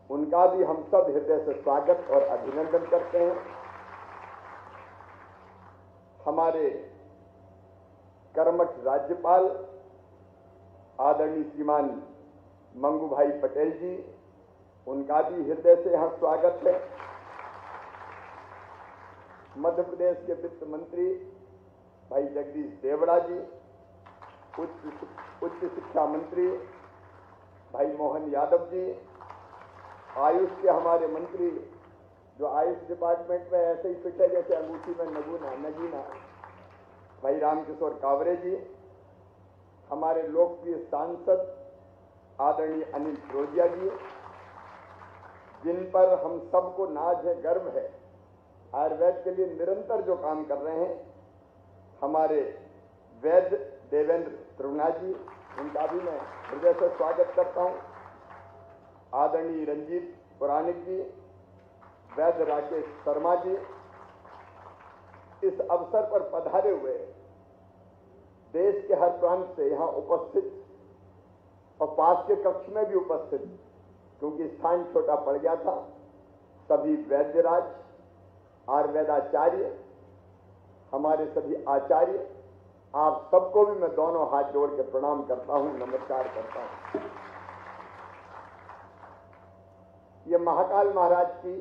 उनका भी हम सब हृदय से स्वागत और अभिनंदन करते हैं। हमारे कर्मठ राज्यपाल आदरणीय श्रीमान मंगू भाई पटेल जी, उनका भी हृदय से यहाँ स्वागत है। मध्य प्रदेश के वित्त मंत्री भाई जगदीश देवड़ा जी, उच्च शिक्षा मंत्री भाई मोहन यादव जी, आयुष के हमारे मंत्री जो आयुष डिपार्टमेंट में ऐसे ही फिट है जैसे अंगूठी में नगीना भाई रामकिशोर कावरे जी, हमारे लोकप्रिय सांसद आदरणीय अनिल फिरोजिया जी, जिन पर हम सबको नाज है, गर्व है, आयुर्वेद के लिए निरंतर जो काम कर रहे हैं, हमारे वैद्य देवेंद्र त्रिगुणा जी, उनका भी मैं हृदय से स्वागत करता हूं। आदरणीय रंजीत पुराणिक जी, वैद्य राकेश शर्मा जी, इस अवसर पर पधारे हुए देश के हर प्रांत से यहाँ उपस्थित और पास के कक्ष में भी उपस्थित, क्योंकि स्थान छोटा पड़ गया था, सभी वैद्यराज, आयुर्वेदाचार्य, हमारे सभी आचार्य, आप सबको भी मैं दोनों हाथ जोड़ के प्रणाम करता हूं, नमस्कार करता हूं। ये महाकाल महाराज की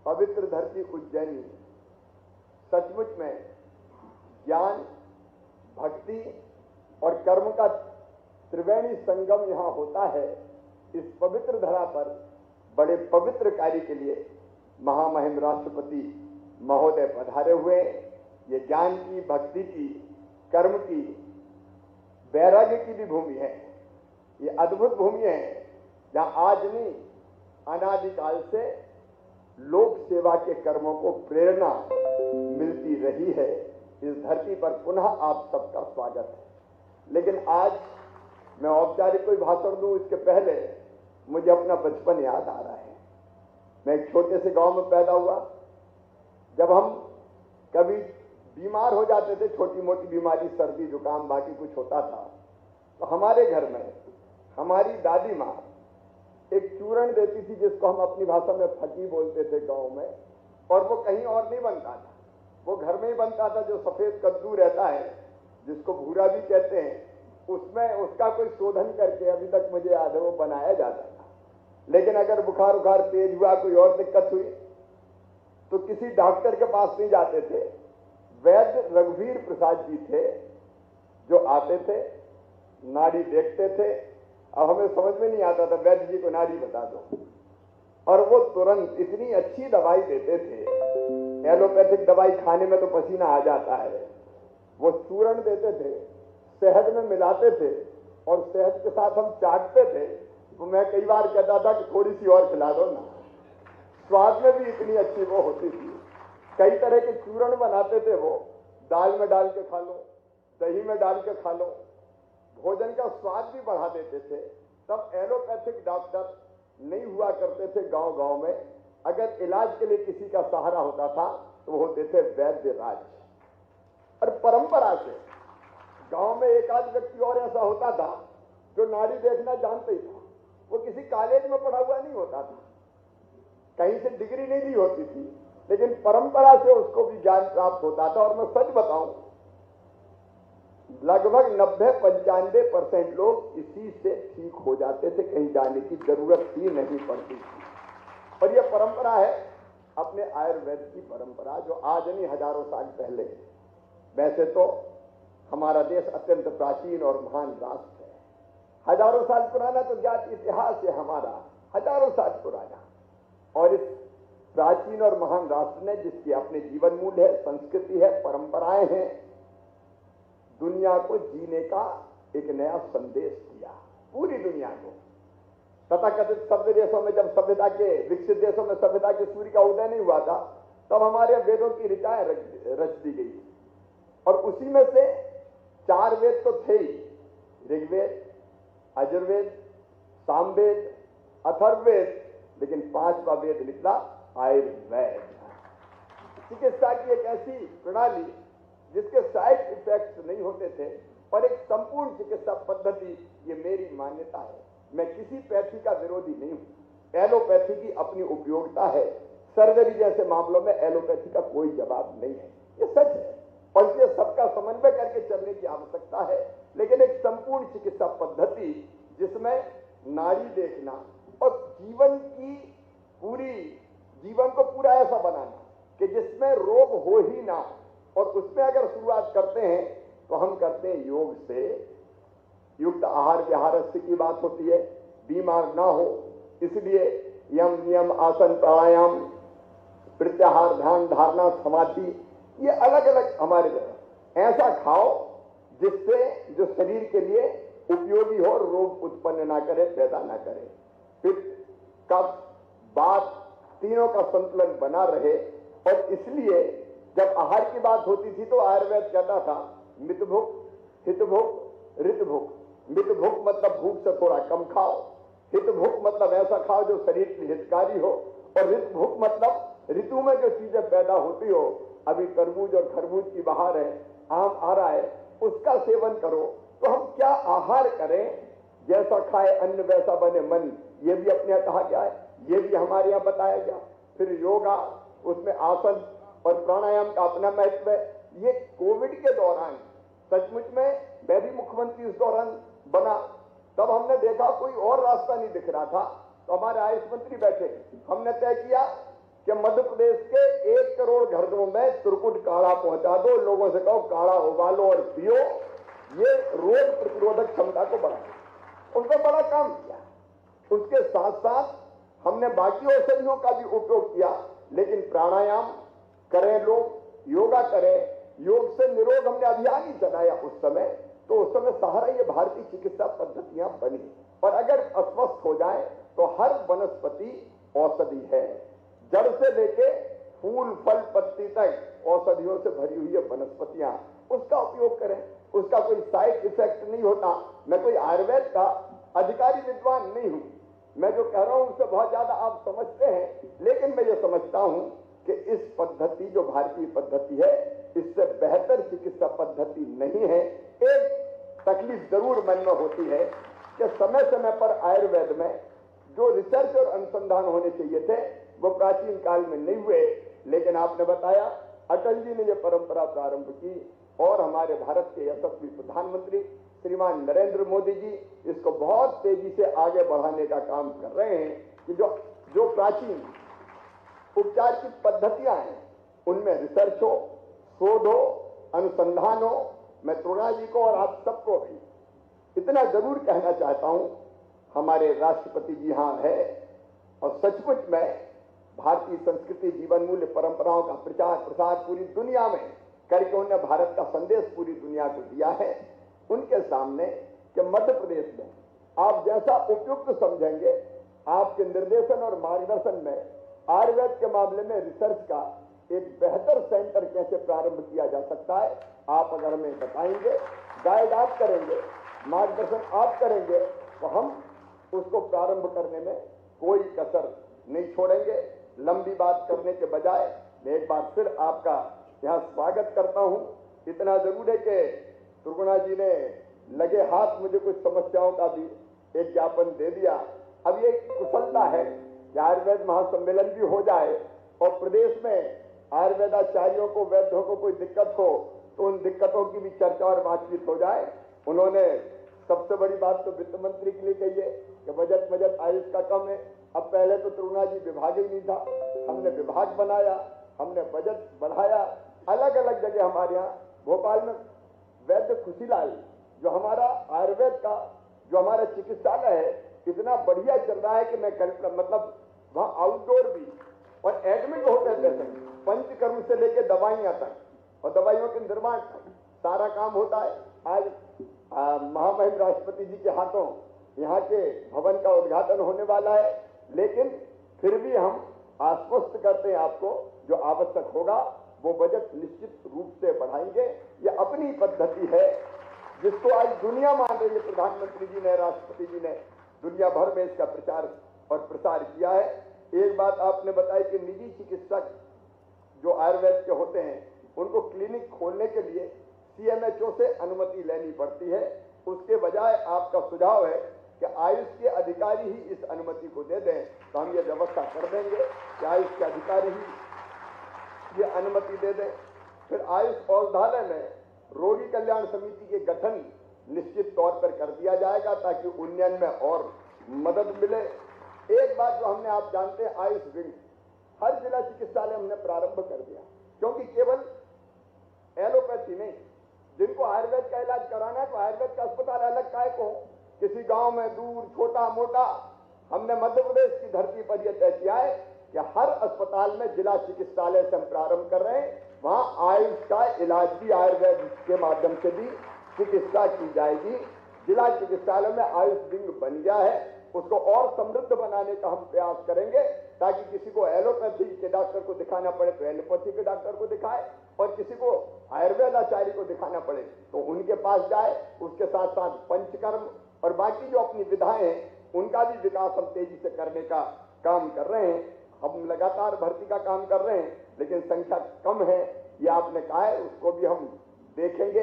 पवित्र धरती उज्जैनी सचमुच में ज्ञान, भक्ति और कर्म का त्रिवेणी संगम यहां होता है। इस पवित्र धरा पर बड़े पवित्र कार्य के लिए महामहिम राष्ट्रपति महोदय पधारे हुए। ये ज्ञान की, भक्ति की, कर्म की, वैराग्य की भी भूमि है। ये अद्भुत भूमि है जहां आज नहीं, अनादिकाल से लोक सेवा के कर्मों को प्रेरणा मिलती रही है। इस धरती पर पुनः आप सबका स्वागत है। लेकिन आज मैं औपचारिक कोई भाषण दूं, इसके पहले मुझे अपना बचपन याद आ रहा है। मैं एक छोटे से गांव में पैदा हुआ। जब हम कभी बीमार हो जाते थे, छोटी मोटी बीमारी, सर्दी जुकाम बाकी कुछ होता था, तो हमारे घर में हमारी दादी माँ एक चूर्ण देती थी, जिसको हम अपनी भाषा में फकी बोलते थे गांव में, और वो कहीं और नहीं बनता था, वो घर में ही बनता था। जो सफेद कद्दू रहता है, जिसको भूरा भी कहते हैं, उसमें उसका कोई शोधन करके, अभी तक मुझे याद है, वो बनाया जाता था। लेकिन अगर बुखार उखार तेज हुआ, कोई और दिक्कत हुई, तो किसी डॉक्टर के पास नहीं जाते थे। वैद्य रघुवीर प्रसाद जी थे जो आते थे, नाड़ी देखते थे। अब हमें समझ में नहीं आता था, वैद्य जी को नाड़ी बता दो, और वो तुरंत इतनी अच्छी दवाई देते थे। एलोपैथिक दवाई खाने में तो पसीना आ जाता है। वो चूर्ण देते थे, शहद में मिलाते थे, और शहद के साथ हम चाटते थे। तो मैं कई बार कहता था कि थोड़ी सी और खिला दो ना। स्वाद में भी इतनी अच्छी वो होती थी। कई तरह के चूर्ण बनाते थे वो, दाल में डाल के खा लो, दही में डाल के खा लो, भोजन का स्वाद भी बढ़ा देते थे। तब एलोपैथिक डॉक्टर नहीं हुआ करते थे गांव गांव में। अगर इलाज के लिए किसी का सहारा होता था तो वो होते थे वैद्य राज। और परंपरा से गांव में एक आध व्यक्ति और ऐसा होता था जो नाड़ी देखना जानते ही था। वो किसी कॉलेज में पढ़ा हुआ नहीं होता था, कहीं से डिग्री नहीं ली होती थी, लेकिन परंपरा से उसको भी ज्ञान प्राप्त होता था। और मैं सच बताऊं, लगभग 90-95% लोग इसी से ठीक हो जाते थे, कहीं जाने की जरूरत ही नहीं पड़ती थी। और यह परंपरा है अपने आयुर्वेद की परंपरा, जो आज नहीं, हजारों साल पहले। वैसे तो हमारा देश अत्यंत प्राचीन और महान राष्ट्र है, हजारों साल पुराना तो ज्ञात इतिहास है हमारा, हजारों साल पुराना। और इस प्राचीन और महान राष्ट्र ने, जिसकी अपने जीवन मूल्य है, संस्कृति है, परंपराएं हैं, दुनिया को जीने का एक नया संदेश दिया, पूरी दुनिया को। तथाकथित सभ्य देशों में, जब सभ्यता के, विकसित देशों में सभ्यता के सूर्य का उदय नहीं हुआ था, तब हमारे वेदों की ऋचाएं रच दी गई। और उसी में से 4 वेद तो थे ही, ऋग्वेद, यजुर्वेद, सामवेद, अथर्ववेद, लेकिन 5वां वेद निकला आयुर्वेद। चिकित्सा की एक ऐसी प्रणाली जिसके साइड इफेक्ट्स नहीं होते थे, और एक संपूर्ण चिकित्सा पद्धति, ये मेरी मान्यता है। मैं किसी पैथी का विरोधी नहीं हूं, एलोपैथी की अपनी उपयोगिता है, सर्जरी जैसे मामलों में एलोपैथी का कोई जवाब नहीं है, ये सच है। और ये सबका समन्वय करके चलने की आवश्यकता है। लेकिन एक संपूर्ण चिकित्सा पद्धति जिसमें नाड़ी देखना और जीवन को पूरा ऐसा बनाना कि जिसमें रोग हो ही ना, और उसमें अगर शुरुआत करते हैं तो हम करते हैं योग से। युक्त आहार विहार की बात होती है, बीमार ना हो इसलिए यम नियम आसन प्राणायाम प्रत्याहार ध्यान धारणा समाधि, ये अलग अलग हमारे ऐसा खाओ जिससे जो शरीर के लिए उपयोगी हो, रोग उत्पन्न ना करे, पैदा ना करे। पित्त कफ वात तीनों का संतुलन बना रहे। और इसलिए जब आहार की बात होती थी तो आयुर्वेद कहता था मित भुक हित भुक ऋत भुक। मित भुक मतलब भूख से थोड़ा कम खाओ, हित भुक मतलब ऐसा खाओ जो शरीर के हितकारी हो, और ऋत भुक मतलब ऋतु में जो चीजें पैदा होती हो। अभी तरबूज और खरबूज की बहार है, आम आ रहा है, उसका सेवन करो। तो हम क्या आहार करें, जैसा खाए अन्न वैसा बने मन, ये भी अपने यहाँ कहा गया है, ये भी हमारे यहाँ बताया गया। फिर योगा, उसमें आसन और प्राणायाम का अपना महत्व है। ये कोविड के दौरान सचमुच में मैं भी मुख्यमंत्री उस दौरान बना, तब हमने देखा कोई और रास्ता नहीं दिख रहा था, तो हमारे आयुष मंत्री बैठे, हमने तय किया कि मध्य प्रदेश के 1 करोड़ घरों में त्रिकुट काढ़ा पहुंचा दो, लोगों से कहो काढ़ा उबालो और पियो, ये रोग प्रतिरोधक क्षमता को बढ़ाए। उसने बड़ा काम किया। उसके साथ साथ हमने बाकी औषधियों का भी उपयोग किया, लेकिन प्राणायाम करें लोग, योगा करें, योग से निरोग हमने अभियान ही चलाया उस समय। तो उस समय सहारा ये भारतीय चिकित्सा पद्धतियां बनी। और अगर अस्वस्थ हो जाए तो हर वनस्पति औषधि है, जड़ से लेके फूल फल पत्ती तक औषधियों से भरी हुई है वनस्पतियां, उसका उपयोग करें। उसका कोई साइड इफेक्ट नहीं होता। मैं कोई आयुर्वेद का अधिकारी विद्वान नहीं हूं, मैं जो कह रहा हूं उससे बहुत ज्यादा आप समझते हैं, लेकिन मैं ये समझता हूं कि इस पद्धति जो भारतीय पद्धति है, इससे बेहतर चिकित्सा पद्धति नहीं है। एक तकलीफ जरूर मन में होती है कि समय समय पर आयुर्वेद में जो रिसर्च और अनुसंधान होने चाहिए थे वो प्राचीन काल में नहीं हुए। लेकिन आपने बताया अटल जी ने यह परंपरा प्रारंभ की, और हमारे भारत के यशस्वी प्रधानमंत्री श्रीमान नरेंद्र मोदी जी इसको बहुत तेजी से आगे बढ़ाने का काम कर रहे हैं कि जो प्राचीन उपचार की पद्धतियां हैं उनमें रिसर्च हो, शोध हो, अनुसंधान हो। मैं तुलना जी को और आप सबको भी इतना जरूर कहना चाहता हूं, हमारे राष्ट्रपति जी यहां है और सचमुच में भारतीय संस्कृति जीवन मूल्य परंपराओं का प्रचार प्रसार पूरी दुनिया में करके उन्होंने भारत का संदेश पूरी दुनिया को दिया है। उनके सामने कि मध्य प्रदेश में आप जैसा उपयुक्त समझेंगे, आपके निर्देशन और मार्गदर्शन में आयुर्वेद के मामले में रिसर्च का एक बेहतर सेंटर कैसे प्रारंभ किया जा सकता है, आप अगर हमें बताएंगे, गाइड आप करेंगे, मार्गदर्शन आप करेंगे, तो हम उसको प्रारंभ करने में कोई कसर नहीं छोड़ेंगे। लंबी बात करने के बजाय मैं एक बार फिर आपका यहाँ स्वागत करता हूँ। इतना जरूर है कि दुर्गुणा जी ने लगे हाथ मुझे कुछ समस्याओं का भी एक ज्ञापन दे दिया। अब ये कुशलता है कि आयुर्वेद महासम्मेलन भी हो जाए और प्रदेश में आयुर्वेदाचार्यों को, वैद्यों को कोई दिक्कत हो तो उन दिक्कतों की भी चर्चा और बातचीत हो जाए। उन्होंने सबसे बड़ी बात तो वित्त मंत्री के लिए कही है कि बजट आयुष का कम है। अब पहले तो तुलना जी विभाग ही नहीं था, हमने विभाग बनाया, हमने बजट बढ़ाया। अलग अलग जगह हमारे यहाँ भोपाल में वैद्य खुशीलाल जो हमारा आयुर्वेद का जो हमारा चिकित्सालय है इतना बढ़िया चल रहा है कि मैं मतलब वहाँ आउटडोर भी और एडमिट होते थे, पंचकर्म से लेकर दवाइयाँ तक और दवाइयों के निर्माण तक सारा काम होता है। आज महामहिम राष्ट्रपति जी के हाथों यहाँ के भवन का उद्घाटन होने वाला है, लेकिन फिर भी हम आश्वस्त करते हैं आपको जो आवश्यक होगा वो बजट निश्चित रूप से बढ़ाएंगे। ये अपनी पद्धति है जिसको आज दुनिया मान रही है। प्रधानमंत्री जी ने, राष्ट्रपति जी ने दुनिया भर में इसका प्रचार और प्रसार किया है। एक बात आपने बताई कि निजी चिकित्सक जो आयुर्वेद के होते हैं उनको क्लिनिक खोलने के लिए CMHO से अनुमति लेनी पड़ती है। उसके बजाय आपका सुझाव है कि आयुष के अधिकारी ही इस अनुमति को दे दें, तो हम ये व्यवस्था कर देंगे कि आयुष के अधिकारी ही ये अनुमति दे दें। फिर आयुष औषधालय में रोगी कल्याण समिति के गठन निश्चित तौर पर कर दिया जाएगा ताकि उन्नयन में और मदद मिले। एक बात जो हमने, आप जानते हैं, आयुष विंग हर जिला चिकित्सालय हमने प्रारंभ कर दिया, क्योंकि केवल एलोपैथी नहीं, जिनको आयुर्वेद का इलाज कराना है तो आयुर्वेद का अस्पताल अलग काय को, किसी गांव में दूर छोटा मोटा, हमने मध्य प्रदेश की धरती पर यह तय किया है कि हर अस्पताल में जिला चिकित्सालय से हम प्रारंभ कर रहे हैं, वहां आयुष का इलाज भी आयुर्वेद के माध्यम से भी चिकित्सा की जाएगी। जिला चिकित्सालय में आयुष विंग बन गया है, उसको और समृद्ध बनाने का हम प्रयास करेंगे ताकि किसी को एलोपैथी के डॉक्टर को दिखाना पड़े तो एलोपैथी के डॉक्टर को दिखाए, और किसी को आयुर्वेद आचार्य को दिखाना पड़े तो उनके पास जाए। उसके साथ साथ पंचकर्म और बाकी जो अपनी विधाएं हैं उनका भी विकास हम तेजी से करने का काम कर रहे हैं। हम लगातार भर्ती का काम कर रहे हैं, लेकिन संख्या कम है, ये आपने कहा है, उसको भी हम देखेंगे।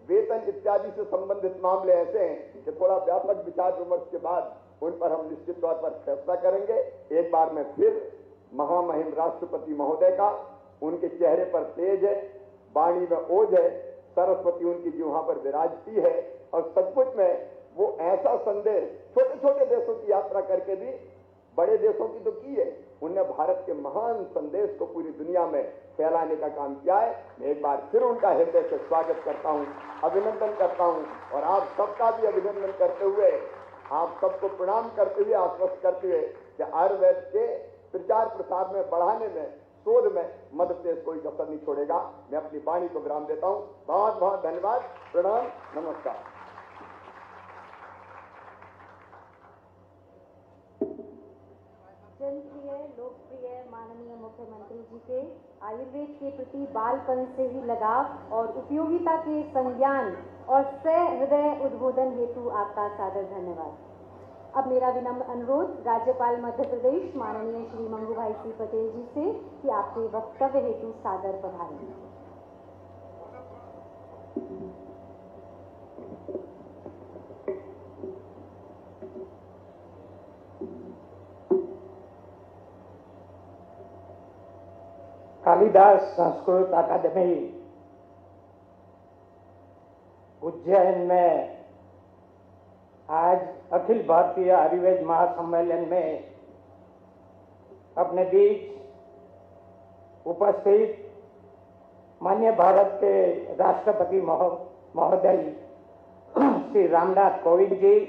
वेतन इत्यादि से संबंधित मामले ऐसे हैं कि थोड़ा व्यापक विचार विमर्श के बाद उन पर हम निश्चित तौर पर फैसला करेंगे। एक बार मैं फिर महामहिम राष्ट्रपति महोदय का, उनके चेहरे पर तेज है, वाणी में ओज है, सरस्वती उनकी जिह्वा पर विराजती है, और सचमुच में वो ऐसा संदेश छोटे छोटे देशों की यात्रा करके भी, बड़े देशों की तो की है, उनने भारत के महान संदेश को पूरी दुनिया में फैलाने का काम किया है। मैं एक बार फिर उनका हृदय से स्वागत करता हूं, अभिनंदन करता हूं, और आप सबका भी अभिनंदन करते हुए, आप सबको प्रणाम करते हुए, आश्वस्त करते हुए कि आयुर्वेद के प्रचार प्रसार में, बढ़ाने में, शोध में मध्य प्रदेश कोई कसर नहीं छोड़ेगा। मैं अपनी वाणी को विराम देता हूं। बहुत बहुत धन्यवाद, प्रणाम, नमस्कार। जनप्रिय, लोकप्रिय माननीय मुख्यमंत्री जी के आयुर्वेद के प्रति बालपन से ही लगाव और उपयोगिता के संज्ञान और सहृदय उद्बोधन हेतु आपका सादर धन्यवाद। अब मेरा विनम्र अनुरोध राज्यपाल मध्य प्रदेश माननीय श्री मंगू भाई सी पटेल जी से कि आपके वक्तव्य हेतु सादर पधारें। कालिदास संस्कृत अकादमी उज्जैन में आज अखिल भारतीय आयुर्वेद महासम्मेलन में अपने बीच उपस्थित माननीय भारत के राष्ट्रपति महोदय श्री रामनाथ कोविंद जी,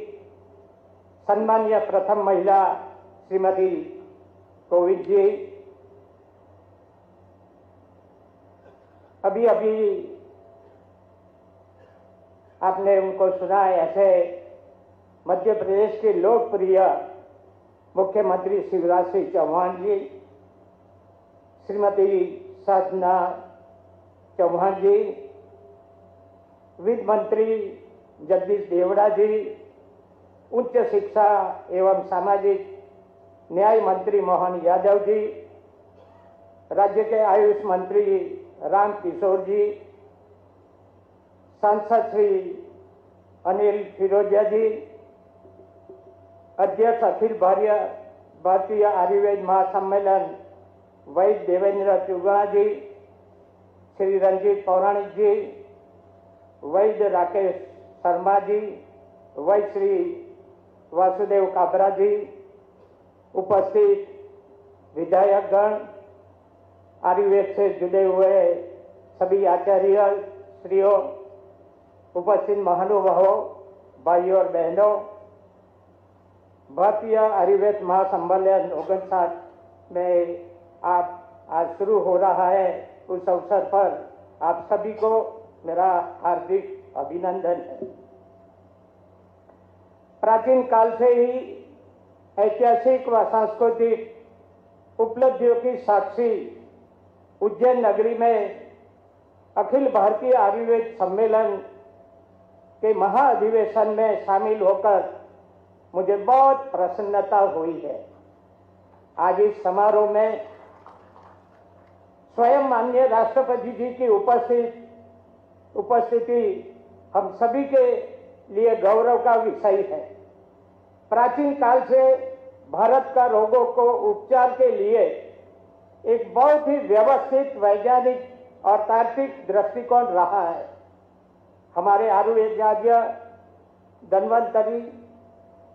सम्मानीय प्रथम महिला श्रीमती कोविंद जी, अभी अभी आपने उनको सुना है, ऐसे मध्य प्रदेश के लोकप्रिय मुख्यमंत्री शिवराज सिंह चौहान जी, श्रीमती साधना चौहान जी, वित्त मंत्री जगदीश देवड़ा जी, उच्च शिक्षा एवं सामाजिक न्याय मंत्री मोहन यादव जी, राज्य के आयुष मंत्री राम किशोर जी, सांसद श्री अनिल फिरोजिया जी, अध्यक्ष अखिल भारतीय आयुर्वेद महासम्मेलन वैद्य देवेंद्र चुगड़ा जी, श्री रंजीत पौराणिक जी, वैद्य राकेश शर्मा जी, वैद्य श्री वासुदेव काबरा जी, उपस्थित विधायकगण, आयुर्वेद से जुड़े हुए सभी आचार्य श्रियों, उपस्थित महानुभावों, भाइयों और बहनों, भारतीय आयुर्वेद महासम्मेलन 59 में आप आज शुरू हो रहा है, उस अवसर पर आप सभी को मेरा हार्दिक अभिनंदन है। प्राचीन काल से ही ऐतिहासिक व सांस्कृतिक उपलब्धियों की साक्षी उज्जैन नगरी में अखिल भारतीय आयुर्वेद सम्मेलन के महाअधिवेशन में शामिल होकर मुझे बहुत प्रसन्नता हुई है। आज इस समारोह में स्वयं माननीय राष्ट्रपति जी की उपस्थिति हम सभी के लिए गौरव का विषय है। प्राचीन काल से भारत का रोगों को उपचार के लिए एक बहुत ही व्यवस्थित वैज्ञानिक और तार्किक दृष्टिकोण रहा है। हमारे आयुर्वेदाचार्य धन्वंतरी,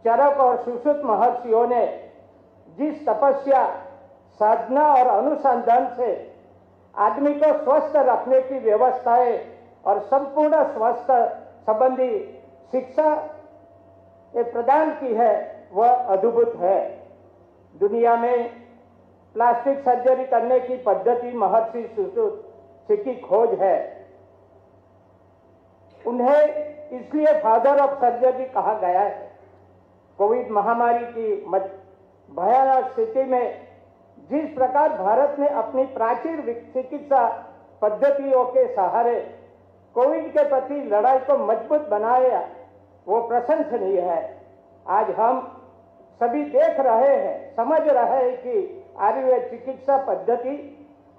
चरक और सुश्रुत महर्षियों ने जिस तपस्या, साधना और अनुसंधान से आदमी को स्वस्थ रखने की व्यवस्थाएं और संपूर्ण स्वास्थ्य संबंधी शिक्षा प्रदान की है, वह अद्भुत है। दुनिया में प्लास्टिक सर्जरी करने की पद्धति महर्षि सुश्रुत की खोज है। उन्हें इसलिए फादर ऑफ सर्जरी कहा गया है। कोविड महामारी की भयानक स्थिति में जिस प्रकार भारत ने अपनी प्राचीन चिकित्सा पद्धतियों के सहारे कोविड के प्रति लड़ाई को मजबूत बनाया, वो प्रशंसनीय है। आज हम सभी देख रहे हैं, समझ रहे हैं कि आयुर्वेद चिकित्सा पद्धति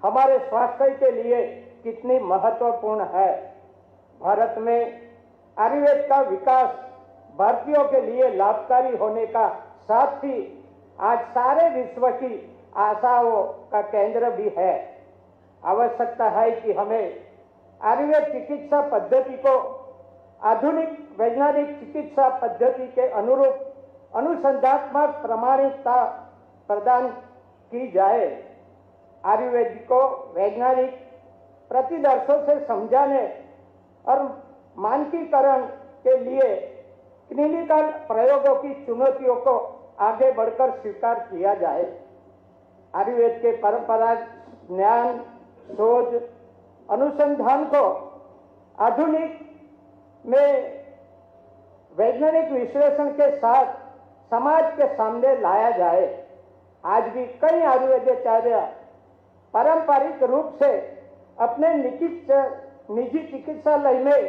हमारे स्वास्थ्य के लिए कितनी महत्वपूर्ण है। भारत में आयुर्वेद का विकास भारतीयों के लिए लाभकारी होने का साथ ही आज सारे विश्व की आशाओं का केंद्र भी है। आवश्यकता है कि हमें आयुर्वेद चिकित्सा पद्धति को आधुनिक वैज्ञानिक चिकित्सा पद्धति के अनुरूप अनुसंधात्मक प्रामाणिकता प्रदान की जाए। आयुर्वेद को वैज्ञानिक प्रतिदर्शों से समझाने और मानकीकरण के लिए क्लिनिकल प्रयोगों की चुनौतियों को आगे बढ़कर स्वीकार किया जाए। आयुर्वेद के परंपरागत ज्ञान, शोध, अनुसंधान को आधुनिक में वैज्ञानिक विश्लेषण के साथ समाज के सामने लाया जाए। आज भी कई आयुर्वेदाचार्य पारंपरिक रूप से अपने निजी चिकित्सालय में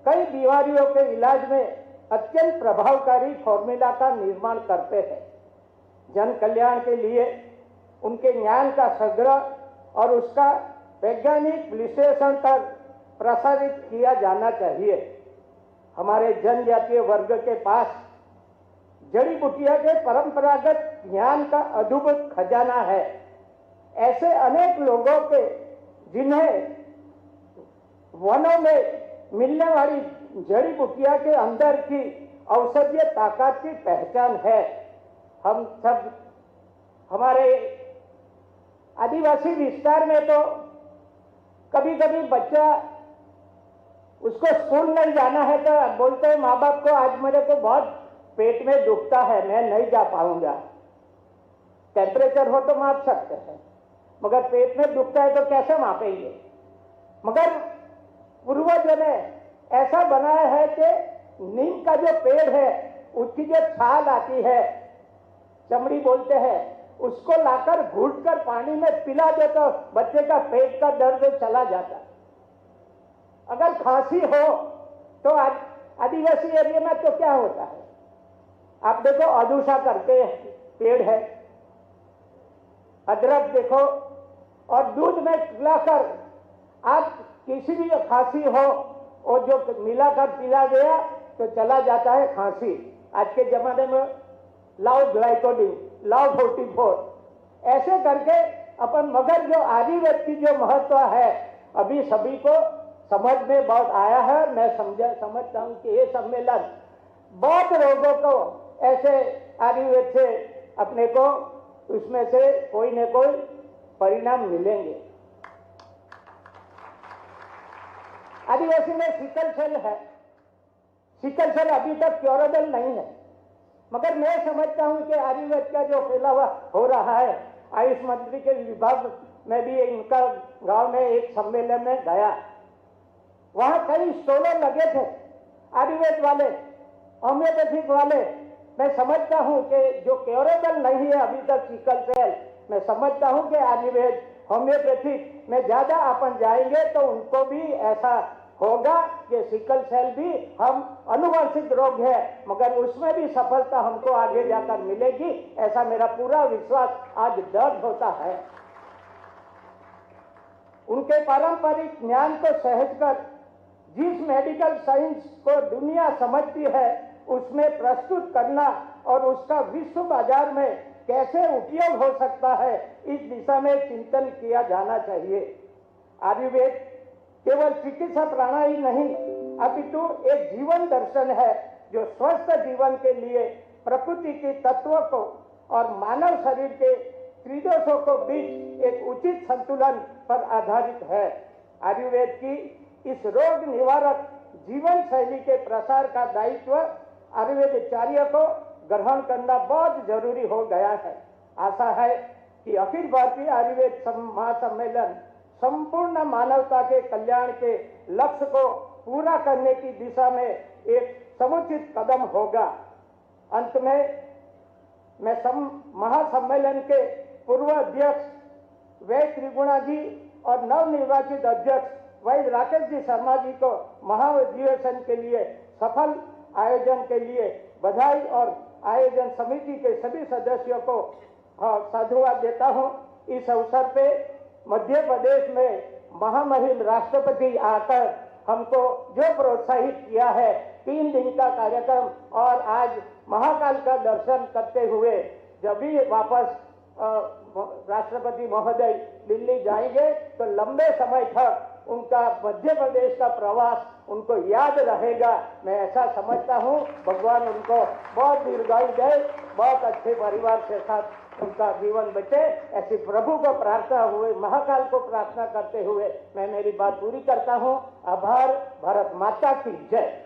कई बीमारियों के इलाज में अत्यंत प्रभावकारी फॉर्मूला का निर्माण करते हैं। जन कल्याण के लिए उनके ज्ञान का संग्रह और उसका वैज्ञानिक विश्लेषण कर प्रसारित किया जाना चाहिए। हमारे जनजातीय वर्ग के पास जड़ी बूटियों के परंपरागत ज्ञान का अद्भुत खजाना है। ऐसे अनेक लोगों के जिन्हें वनों में मिलने वाली जड़ी बूटियों के अंदर की औषधीय ताकत की पहचान है। हम सब हमारे आदिवासी विस्तार में तो कभी कभी बच्चा उसको स्कूल नहीं जाना है तो बोलते हैं माँ बाप को, आज मेरे को बहुत पेट में दुखता है, मैं नहीं जा पाऊंगा। टेम्परेचर हो तो माप सकते हैं, मगर पेट में दुखता है तो कैसे मापेंगे। मगर पूर्वजों ने ऐसा बनाया है कि नीम का जो पेड़ है उसकी जो छाल आती है, चमड़ी बोलते हैं, उसको लाकर घुटकर पानी में पिला दे तो बच्चे का पेट का दर्द चला जाता। अगर खांसी हो तो आदिवासी एरिया में तो क्या होता है, आप देखो अदूषा करके पेड़ है, अदरक देखो, और दूध में मिलाकर आप किसी भी खांसी हो और जो मिलाकर पिला गया तो चला जाता है खांसी। आज के जमाने में लाओ ग्लाइकोडिन, लाओ 44, ऐसे करके अपन, मगर जो आयुर्वेद की जो महत्व है अभी सभी को समझ में बहुत आया है। मैं समझता हूँ कि ये सम्मेलन बहुत रोगों को ऐसे आयुर्वेद से अपने को उसमें से कोई न कोई परिणाम मिलेंगे। आदिवासी में सिकल सेल है, सिकल सेल अभी तक क्योरेबल नहीं है, मगर मैं समझता हूं कि आयुर्वेद का जो फैलावा हो रहा है, आयुष मंत्री के विभाग में भी इनका गांव में एक सम्मेलन में गया, वहां कई स्टॉल लगे थे आयुर्वेद वाले, होम्योपैथिक वाले। मैं समझता हूं कि जो क्योरेबल नहीं है अभी तक सिकल सेल, मैं समझता हूं कि आयुर्वेद होम्योपैथिक में ज्यादा अपन जाएंगे तो उनको भी ऐसा होगा कि सिकल सेल भी हम अनुवांशिक रोग है, मगर उसमें भी सफलता हमको आगे जाकर मिलेगी, ऐसा मेरा पूरा विश्वास आज दर्ज होता है। उनके पारंपरिक ज्ञान को सहजकर जिस मेडिकल साइंस को दुनिया समझती है उसमें प्रस्तुत करना और उसका विश्व बाजार में कैसे उपयोग हो सकता है, इस दिशा में चिंतन किया जाना चाहिए। आयुर्वेद केवल चिकित्सा प्रणाली नहीं, अपितु एक जीवन दर्शन है जो स्वस्थ जीवन के लिए प्रकृति के तत्वों को और मानव शरीर के त्रिदोषों को बीच एक उचित संतुलन पर आधारित है। आयुर्वेद की इस रोग निवारक जीवन शैली के प्रसार का दायित्व आयुर्वेदाचार्य को ग्रहण करना बहुत जरूरी हो गया है। आशा है कि अखिल भारतीय आयुर्वेद महासम्मेलन संपूर्ण मानवता के कल्याण के लक्ष्य को पूरा करने की दिशा में एक समुचित कदम होगा। अंत में मैं महासम्मेलन के पूर्व अध्यक्ष वैद्य त्रिगुणा जी और नवनिर्वाचित अध्यक्ष वैद्य राकेश जी शर्मा जी को महाधिवेशन के लिए सफल आयोजन के लिए बधाई और आयोजन समिति के सभी सदस्यों को साधुवाद देता हूं। इस अवसर पे मध्य प्रदेश में महामहिम राष्ट्रपति आकर हमको जो प्रोत्साहित किया है, 3 दिन का कार्यक्रम और आज महाकाल का दर्शन करते हुए जब भी वापस राष्ट्रपति महोदय दिल्ली जाएंगे तो लंबे समय तक उनका मध्य प्रदेश का प्रवास उनको याद रहेगा। मैं ऐसा समझता हूं। भगवान उनको बहुत दीर्घायु दे, बहुत अच्छे परिवार के साथ उनका जीवन बचे, ऐसी प्रभु को प्रार्थना हुए, महाकाल को प्रार्थना करते हुए मैं मेरी बात पूरी करता हूं। आभार। भारत माता की जय।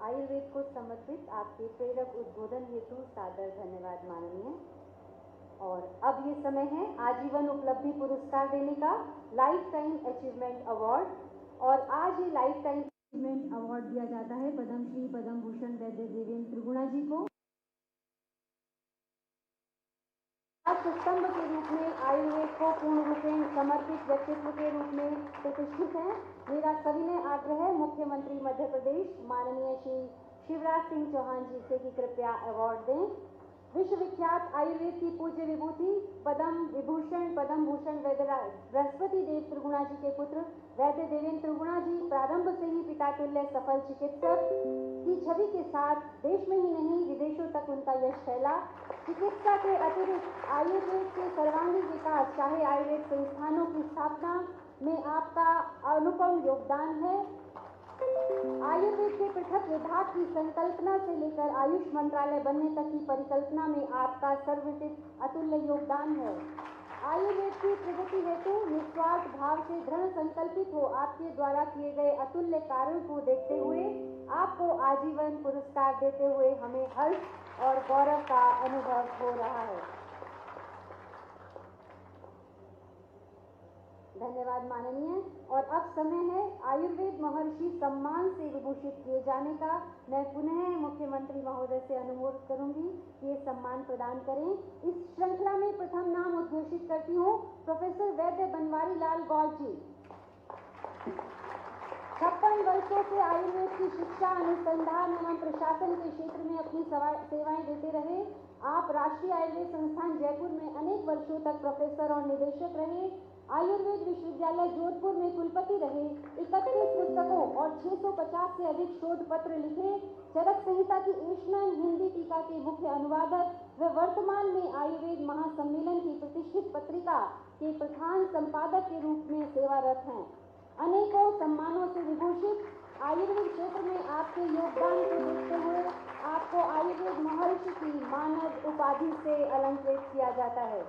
आयुर्वेद को समर्पित आपके प्रेरक उद्बोधन हेतु सादर धन्यवाद माननीय। और अब ये समय है आजीवन उपलब्धि पुरस्कार देने का, लाइफ टाइम अचीवमेंट अवार्ड। और आज ये लाइफ टाइम अचीवमेंट अवार्ड दिया जाता है पद्मश्री पद्म भूषण वैद्य देवेंद्र त्रिगुणा जी को। स्तंभ के रूप में आयुर्वेद को पूर्ण रूपेण समर्पित व्यक्तित्व के रूप में प्रतिष्ठित है। मेरा सविनय आग्रह है मुख्यमंत्री मध्य प्रदेश माननीय श्री शिवराज सिंह चौहान जी से कि कृपया अवार्ड दें। विश्व विख्यात आयुर्वेद की पूज्य विभूति पद्म विभूषण पद्म भूषण वैद्य बृहस्पति देव त्रिगुणा जी के पुत्र वैद्य देवेंद्र त्रिगुणा जी प्रारंभ से ही पिता तुल्य सफल चिकित्सक की छवि के साथ देश में ही नहीं विदेशों तक उनका यश फैला। चिकित्सा के अतिरिक्त आयुर्वेद के सर्वांगीण विकास, चाहे आयुर्वेद संस्थानों की स्थापना में आपका अनुपम योगदान है। आयुर्वेद के पृथक विभाग की संकल्पना से लेकर आयुष मंत्रालय बनने तक की परिकल्पना में आपका सर्वविदित अतुल्य योगदान है। आयुर्वेद की प्रगति हेतु निस्वार्थ भाव से दृढ़ संकल्पित हो आपके द्वारा किए गए अतुल्य कार्यों को देखते हुए आपको आजीवन पुरस्कार देते हुए हमें हर्ष और गौरव का अनुभव हो रहा है। धन्यवाद माननीय। और अब समय है आयुर्वेद महर्षि सम्मान से विभूषित किए जाने का। मैं पुनः मुख्यमंत्री महोदय से अनुरोध करूंगी कि ये सम्मान प्रदान करें। इस श्रृंखला में प्रथम नाम उद्घोषित करती हूँ प्रोफेसर वैद्य बनवारी लाल गौड़ जी। 56 वर्षों से आयुर्वेद की शिक्षा, अनुसंधान एवं प्रशासन के क्षेत्र में अपनी सेवाएं देते रहे। आप राष्ट्रीय आयुर्वेद संस्थान जयपुर में अनेक वर्षों तक प्रोफेसर और निदेशक रहे। आयुर्वेद विश्वविद्यालय जोधपुर में कुलपति रहे। 31 पुस्तकों और 650 से अधिक शोध पत्र लिखे। चरक संहिता की एशियन हिंदी टीका के मुख्य अनुवादक व वर्तमान में आयुर्वेद महासम्मेलन की प्रतिष्ठित पत्रिका के प्रधान संपादक के रूप में सेवारत हैं। अनेकों सम्मानों से विभूषित आयुर्वेद क्षेत्र में आपके योगदान को देखते हुए आपको आयुर्वेद महर्षि की मानद उपाधि से अलंकृत किया जाता है।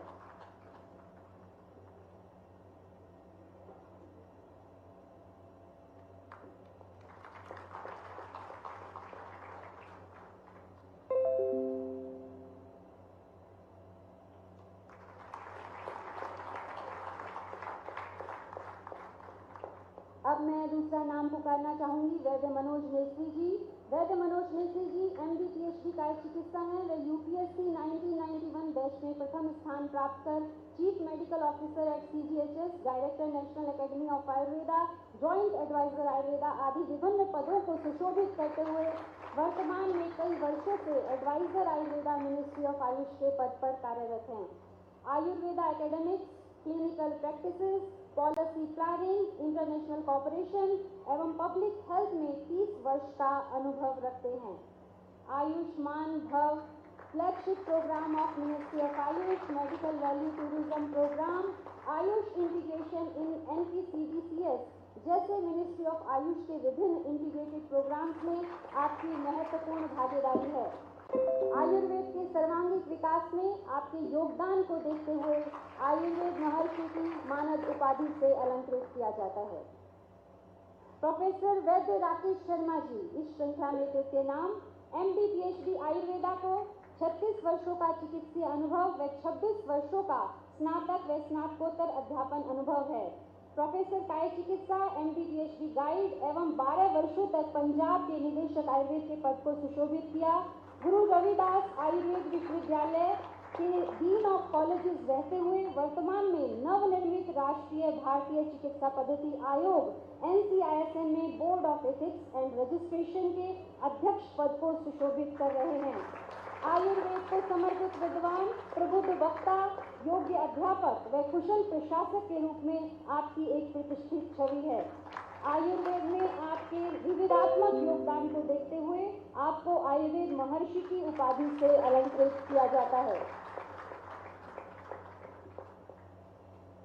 अब मैं दूसरा नाम पुकारना चाहूंगी वैद्य मनोज मिस्त्री जी। वैद्य मनोज मिस्त्री जी MD PhD का चिकित्सा हैं। वे UPSC 1991 बैच में प्रथम स्थान प्राप्त कर chief medical officer at CGHS, director national academy of Ayurveda, joint adviser Ayurveda आदि विभिन्न पदों को सुशोभित करते हुए वर्तमान में कई वर्षों से adviser Ayurveda ministry of Ayush के पद पर कार्यरत हैं। Ayurveda academics, clinical practices, policy planning, international cooperation एवं पब्लिक हेल्थ में 30 वर्ष का अनुभव रखते हैं। Ayushman Bhav flagship programme of ministry of Ayush, medical value tourism programme, Ayush integration in NPCGCS जैसे मिनिस्ट्री ऑफ आयुष के विभिन्न इंटीग्रेटेड प्रोग्राम्स में आपकी महत्वपूर्ण भागीदारी है। आयुर्वेद के सर्वांगीण विकास में आपके योगदान को देखते हुए आयुर्वेद महर्षि की मानद उपाधि से अलंकृत किया जाता है। प्रोफेसर वैद्य राकेश शर्मा जी इस श्रृंखला में तृतीय नाम, MD PhD आयुर्वेदा को 36 वर्षों का चिकित्सीय अनुभव व 26 वर्षों का स्नातक व स्नातकोत्तर अध्यापन अनुभव है। प्रोफेसर काय चिकित्सा, MD PhD गाइड एवं 12 वर्षों तक पंजाब के निदेशक आयुर्वेद के पद को सुशोभित किया। गुरु रविदास आयुर्वेद विश्वविद्यालय के डीन ऑफ कॉलेजेस रहते हुए वर्तमान में नवनिर्मित राष्ट्रीय भारतीय चिकित्सा पद्धति आयोग NCISM में board of ethics and registration के अध्यक्ष पद को सुशोभित कर रहे हैं। आयुर्वेद को समर्पित विद्वान, प्रबुद्ध वक्ता, योग्य अध्यापक व कुशल प्रशासक के रूप में आपकी एक प्रतिष्ठित छवि है। आयुर्वेद में आपके विविधात्मक योगदान को देखते हुए आपको आयुर्वेद महर्षि की उपाधि से अलंकृत किया जाता है।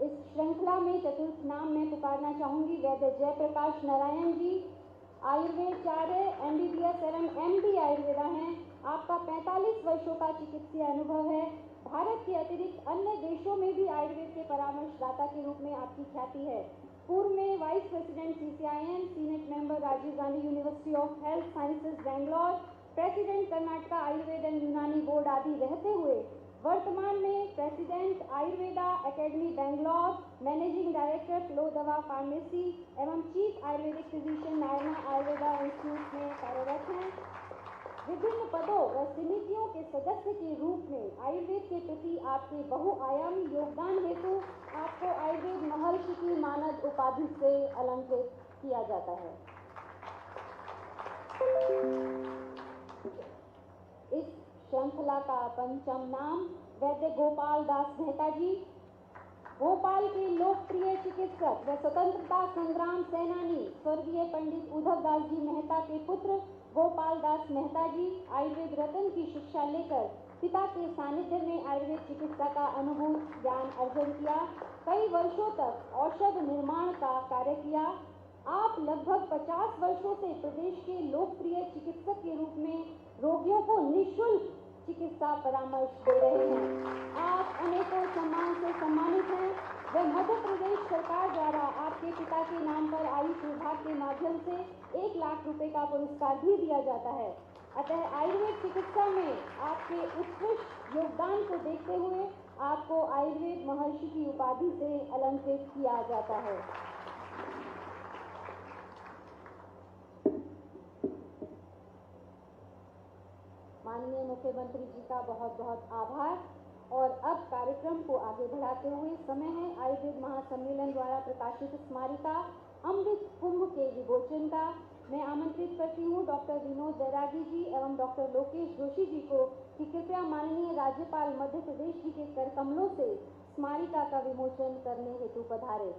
इस श्रृंखला में चतुर्थ नाम में पुकारना चाहूंगी वैद्य जयप्रकाश नारायण जी, आयुर्वेदाचार्य, MBBS एवं MD आयुर्वेदा हैं। आपका 45 वर्षों का चिकित्सीय अनुभव है। भारत के अतिरिक्त अन्य देशों में भी आयुर्वेद के परामर्शदाता के रूप में आपकी ख्याति है। पूर्व में vice president CCIM, senate member Rajiv Gandhi university of health sciences Bangalore, president Karnataka Ayurved and Unani board आदि रहते हुए वर्तमान में president Ayurveda academy Bangalore, managing director फ्लो दवा फार्मेसी एवं chief ayurvedic physician Nayana Ayurveda institute में कार्यरत हैं। विभिन्न पदों व समितियों के सदस्य के रूप में आयुर्वेद के प्रति आपके बहुआयामी योगदान हेतु आपको आयुर्वेद महर्षि की मानद उपाधि से अलंकृत किया जाता है। इस श्रृंखला का पंचम नाम वैद्य गोपाल दास मेहता जी, भोपाल के लोकप्रिय चिकित्सक व स्वतंत्रता संग्राम सेनानी स्वर्गीय पंडित उद्धव दास जी मेहता के पुत्र गोपाल दास मेहता जी आयुर्वेद रत्न की शिक्षा लेकर पिता के सानिध्य में आयुर्वेद चिकित्सा का अनुभूत ज्ञान अर्जन किया। कई वर्षों तक औषध निर्माण का कार्य किया। आप लगभग 50 वर्षों से प्रदेश के लोकप्रिय चिकित्सक के रूप में रोगियों को निःशुल्क चिकित्सा परामर्श दे रहे हैं। आप अनेकों सम्मान से सम्मानित हैं व मध्य प्रदेश सरकार द्वारा आपके पिता के नाम पर आयुष विभाग के माध्यम से 1 लाख रुपए का पुरस्कार भी दिया जाता है। अतः आयुर्वेद चिकित्सा में आपके उत्कृष्ट योगदान को देखते हुए आपको आयुर्वेद महर्षि की उपाधि से अलंकृत किया जाता है। माननीय मुख्यमंत्री जी का बहुत बहुत आभार। और अब कार्यक्रम को आगे बढ़ाते हुए समय है आयुर्वेद महासम्मेलन द्वारा प्रकाशित स्मारिका अमृत कुंभ के विमोचन का। मैं आमंत्रित करती हूँ डॉक्टर विनोद बैरागी जी एवं डॉक्टर लोकेश जोशी जी को कि कृपया माननीय राज्यपाल मध्य प्रदेश जी के कर कमलों से स्मारिका का विमोचन करने हेतु पधारे।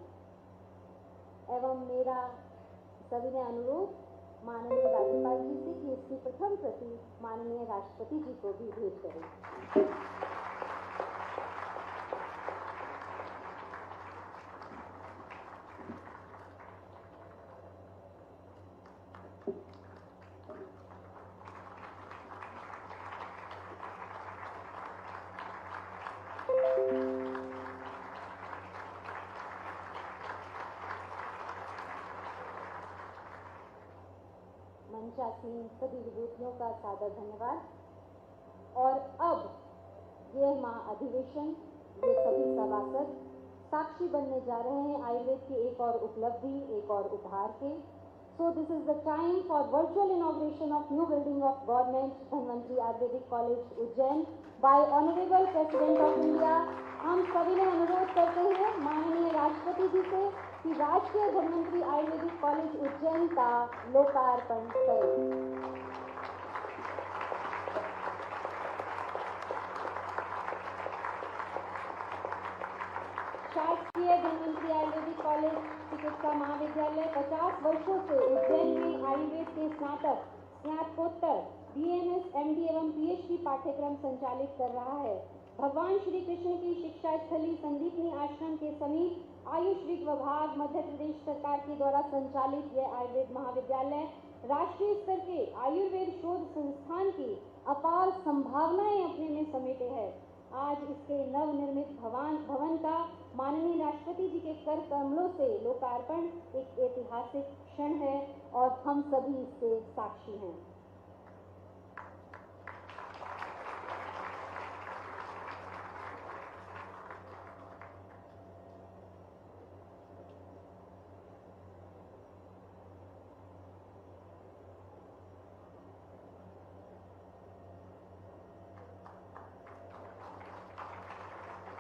एवं मेरा सविनय अनुरोध माननीय राज्यपाल जी से कि इसकी प्रथम प्रति माननीय राष्ट्रपति जी को भी भेंट करें। मंचासीन सभी विभूतियों का सादर धन्यवाद। और अब यह महाअधिवेशन, ये सभी सभासद साक्षी बनने जा रहे हैं आयुर्वेद की एक और उपलब्धि, एक और उपहार के। So this is the time for virtual inauguration of new building of government Dhanvantari Ayurvedic college Ujjain bye honourable president of India. हम सभी ने अनुरोध करते हैं माननीय राष्ट्रपति जी से कि राष्ट्रीय धन्वंतरी आयुर्वेदिक कॉलेज उज्जैन का लोकार्पण करें। शासकीय धन्वंतरी आयुर्वेदिक कॉलेज चिकित्सा महाविद्यालय 50 वर्षों से उज्जैन में आयुर्वेद के स्नातक, स्नातकोत्तर, BMS, MD एवं PhD पाठ्यक्रम संचालित कर रहा है। भगवान श्री कृष्ण की शिक्षा स्थली संदीपनी आश्रम के समीप आयुष विभाग मध्य प्रदेश सरकार के द्वारा संचालित यह आयुर्वेद महाविद्यालय राष्ट्रीय स्तर के आयुर्वेद शोध संस्थान की अपार संभावनाएं अपने में समेटे है। आज इसके नवनिर्मित भवन का माननीय राष्ट्रपति जी के कर कमलों से लोकार्पण एक ऐतिहासिक क्षण है और हम सभी इसके साक्षी हैं।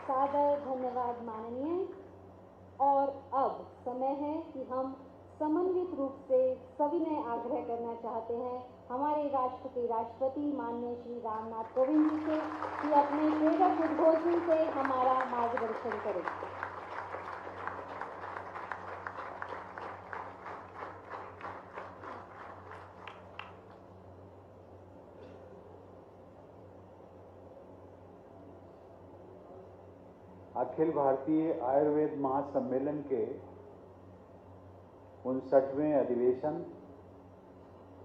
सादर धन्यवाद माननीय। और अब समय है कि हम समन्वित रूप से सविनय आग्रह करना चाहते हैं हमारे राष्ट्र के राष्ट्रपति माननीय श्री रामनाथ कोविंद जी से कि अपने प्रेरक उद्घोषण से हमारा मार्गदर्शन करें। अखिल भारतीय आयुर्वेद महासम्मेलन के 59वें अधिवेशन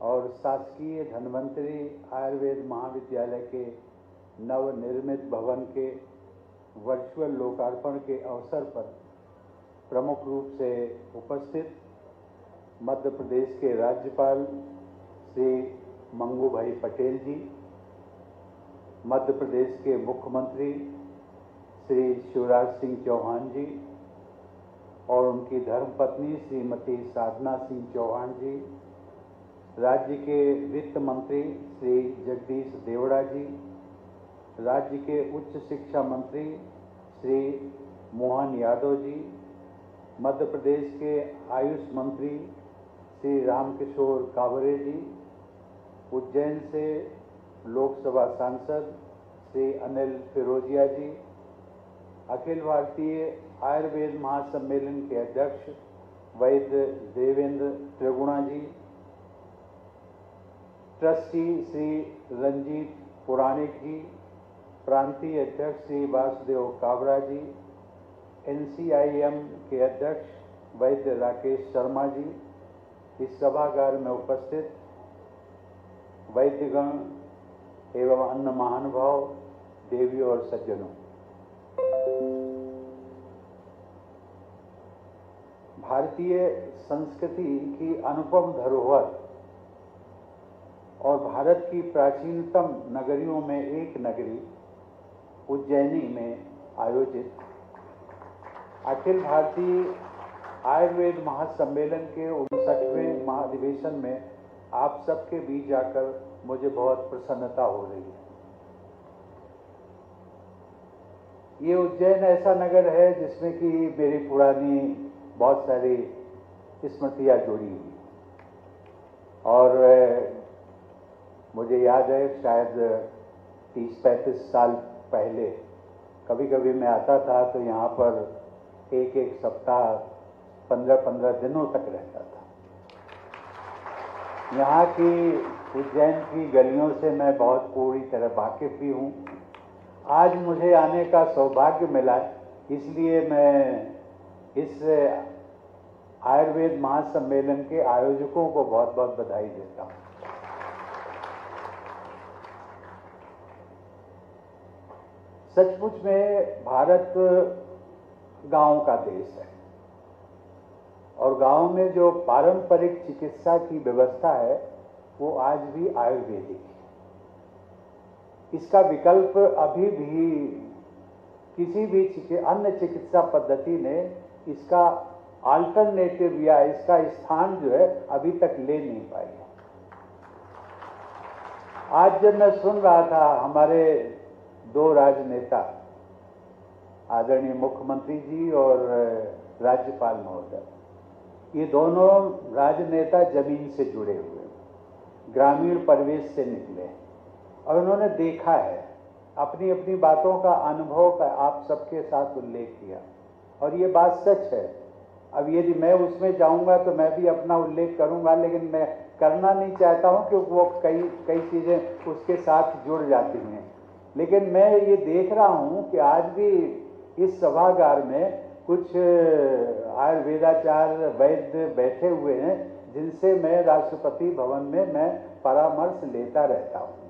और शासकीय धन्वंतरी आयुर्वेद महाविद्यालय के नवनिर्मित भवन के वर्चुअल लोकार्पण के अवसर पर प्रमुख रूप से उपस्थित मध्य प्रदेश के राज्यपाल श्री मंगू भाई पटेल जी, मध्य प्रदेश के मुख्यमंत्री श्री शिवराज सिंह चौहान जी और उनकी धर्मपत्नी श्रीमती साधना सिंह चौहान जी, राज्य के वित्त मंत्री श्री जगदीश देवड़ा जी, राज्य के उच्च शिक्षा मंत्री श्री मोहन यादव जी, मध्य प्रदेश के आयुष मंत्री श्री रामकिशोर कावरे जी, उज्जैन से लोकसभा सांसद श्री अनिल फिरोजिया जी, अखिल भारतीय आयुर्वेद महासम्मेलन के अध्यक्ष वैद्य देवेंद्र त्रिगुणा जी, ट्रस्टी श्री रंजीत पुराणिक जी, प्रांतीय अध्यक्ष श्री वासुदेव काबरा जी, NCIM के अध्यक्ष वैद्य राकेश शर्मा जी, इस सभागार में उपस्थित वैद्यगण एवं अन्य महानुभाव, देवियों और सज्जनों, भारतीय संस्कृति की अनुपम धरोहर और भारत की प्राचीनतम नगरियों में एक नगरी उज्जैनी में आयोजित अखिल भारतीय आयुर्वेद महासम्मेलन के 59वें महाधिवेशन में आप सबके बीच आकर मुझे बहुत प्रसन्नता हो रही है। ये उज्जैन ऐसा नगर है जिसमें कि मेरी पुरानी बहुत सारी स्मृतियाँ जुड़ी हुई और मुझे याद है शायद 30-35 साल पहले कभी कभी मैं आता था तो यहाँ पर एक सप्ताह 15-15 दिनों तक रहता था। यहाँ की उज्जैन की गलियों से मैं बहुत पूरी तरह वाकिफ भी हूँ। आज मुझे आने का सौभाग्य मिला, इसलिए मैं इस आयुर्वेद महासम्मेलन के आयोजकों को बहुत बहुत बधाई देता हूँ। सचमुच में भारत गांव का देश है और गांव में जो पारंपरिक चिकित्सा की व्यवस्था है वो आज भी आयुर्वेदिक है। इसका विकल्प अभी भी किसी भी अन्य चिकित्सा पद्धति ने इसका अल्टरनेटिव या इसका स्थान जो है अभी तक ले नहीं पाई है। आज जब मैं सुन रहा था हमारे दो राजनेता आदरणीय मुख्यमंत्री जी और राज्यपाल महोदय, ये दोनों राजनेता जमीन से जुड़े हुए, ग्रामीण परिवेश से निकले और उन्होंने देखा है, अपनी अपनी बातों का अनुभव का आप सबके साथ उल्लेख किया और ये बात सच है। अब यदि मैं उसमें जाऊंगा तो मैं भी अपना उल्लेख करूंगा, लेकिन मैं करना नहीं चाहता हूं क्योंकि वो कई चीज़ें उसके साथ जुड़ जाती हैं। लेकिन मैं ये देख रहा हूं कि आज भी इस सभागार में कुछ आयुर्वेदाचार्य वैद्य बैठे हुए हैं जिनसे मैं राष्ट्रपति भवन में मैं परामर्श लेता रहता हूं,